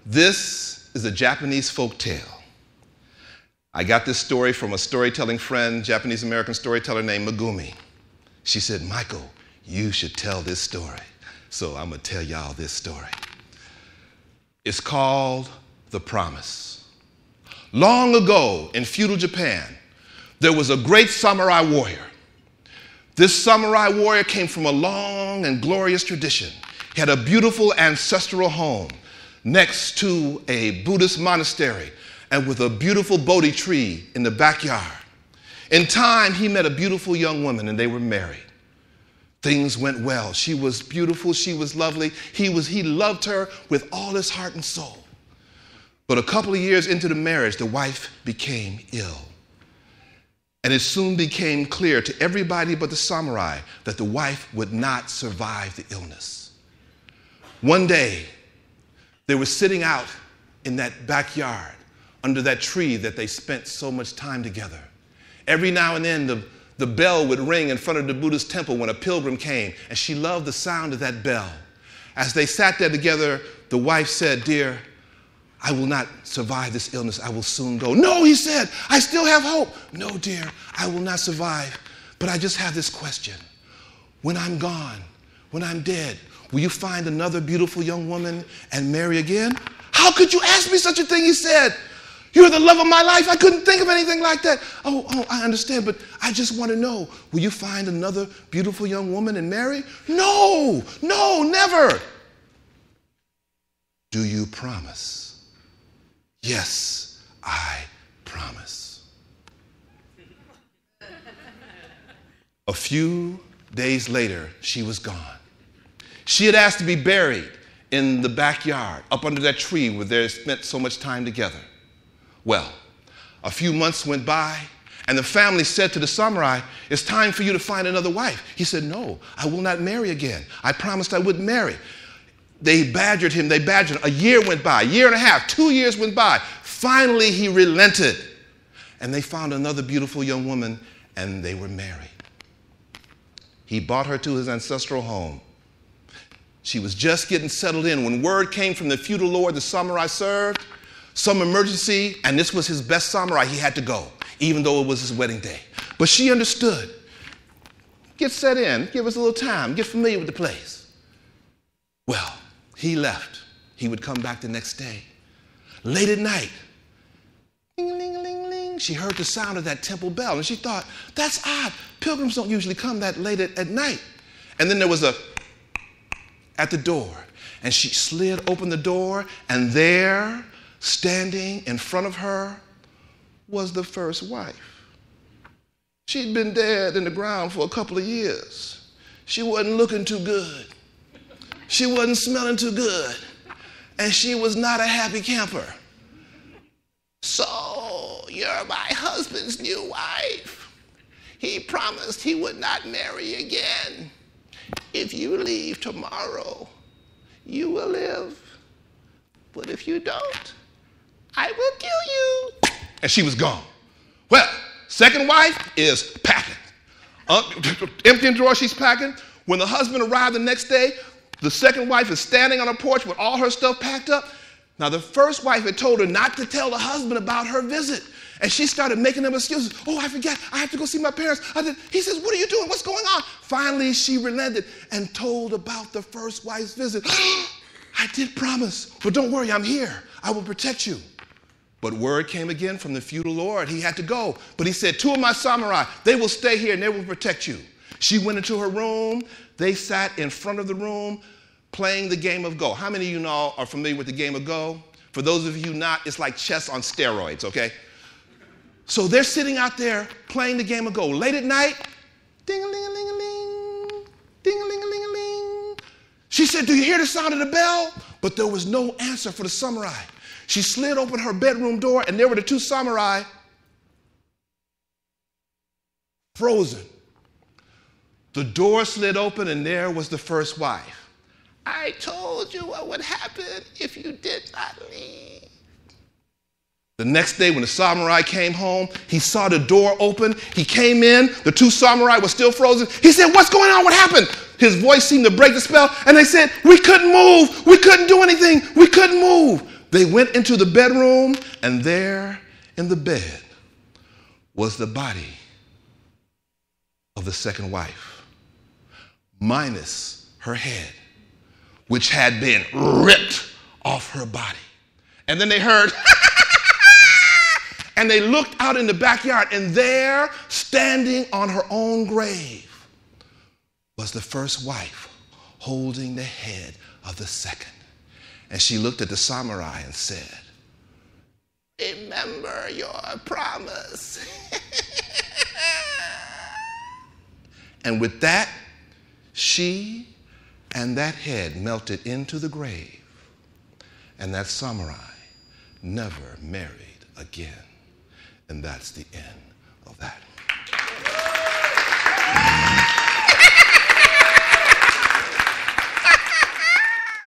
This is a Japanese folk tale. I got this story from a storytelling friend, Japanese-American storyteller named Megumi. She said, Michael, you should tell this story. So I'm going to tell y'all this story. It's called The Promise. Long ago in feudal Japan, there was a great samurai warrior. This samurai warrior came from a long and glorious tradition. He had a beautiful ancestral home next to a Buddhist monastery and with a beautiful Bodhi tree in the backyard. In time, he met a beautiful young woman and they were married. Things went well. She was beautiful. She was lovely. He loved her with all his heart and soul. But a couple of years into the marriage, the wife became ill. And it soon became clear to everybody but the samurai that the wife would not survive the illness. One day, they were sitting out in that backyard under that tree that they spent so much time together. Every now and then, the bell would ring in front of the Buddhist temple when a pilgrim came, and she loved the sound of that bell. As they sat there together, the wife said, dear, I will not survive this illness. I will soon go. No, he said, I still have hope. No, dear, I will not survive. But I just have this question. When I'm gone, when I'm dead, will you find another beautiful young woman and marry again? How could you ask me such a thing? He said, you're the love of my life. I couldn't think of anything like that. Oh, I understand, but I just want to know, will you find another beautiful young woman and marry? No, never. Do you promise? Yes, I promise. A few days later, she was gone. She had asked to be buried in the backyard, up under that tree where they spent so much time together. Well, a few months went by, and the family said to the samurai, it's time for you to find another wife. He said, no, I will not marry again. I promised I wouldn't marry. They badgered him. A year went by, a year and a half, 2 years went by. Finally, he relented, and they found another beautiful young woman, and they were married. He brought her to his ancestral home. She was just getting settled in when word came from the feudal lord the samurai served, some emergency, and this was his best samurai. He had to go, even though it was his wedding day. But she understood. Get set in, give us a little time, get familiar with the place. Well, he left. He would come back the next day. Late at night, ling-a-ling-a-ling-ling, she heard the sound of that temple bell, and she thought, that's odd. Pilgrims don't usually come that late at night. And then there was a at the door, and she slid open the door, and there, standing in front of her, was the first wife. She'd been dead in the ground for a couple of years. She wasn't looking too good. She wasn't smelling too good. And she was not a happy camper. So, you're my husband's new wife. He promised he would not marry again. If you leave tomorrow, you will live. But if you don't, I will kill you. And she was gone. Well, second wife is packing. Emptying drawer, she's packing. When the husband arrived the next day, the second wife is standing on a porch with all her stuff packed up. Now, the first wife had told her not to tell the husband about her visit. And she started making them excuses. Oh, I forgot. I have to go see my parents. He says, what are you doing? What's going on? Finally, she relented and told about the first wife's visit. I did promise, but don't worry, I'm here. I will protect you. But word came again from the feudal lord. He had to go. But he said, 2 of my samurai, they will stay here and they will protect you. She went into her room. They sat in front of the room playing the game of Go. How many of you know are familiar with the game of Go? For those of you not, it's like chess on steroids, okay? So they're sitting out there playing the game of Go. Late at night, ding-a-ling-a-ling-a-ling, ding-a-ling-a-ling-a-ling. She said, do you hear the sound of the bell? But there was no answer for the samurai. She slid open her bedroom door, and there were the 2 samurai, frozen. The door slid open, and there was the first wife. I told you what would happen if you did not leave. The next day when the samurai came home, he saw the door open. He came in. The 2 samurai were still frozen. He said, what's going on? What happened? His voice seemed to break the spell. And they said, we couldn't move. We couldn't do anything. We couldn't move. They went into the bedroom, and there in the bed was the body of the second wife, minus her head, which had been ripped off her body. And then they heard, and they looked out in the backyard, and there, standing on her own grave, was the first wife holding the head of the second. And she looked at the samurai and said, "Remember your promise." And with that, she and that head melted into the grave, and that samurai never married again. And that's the end of that.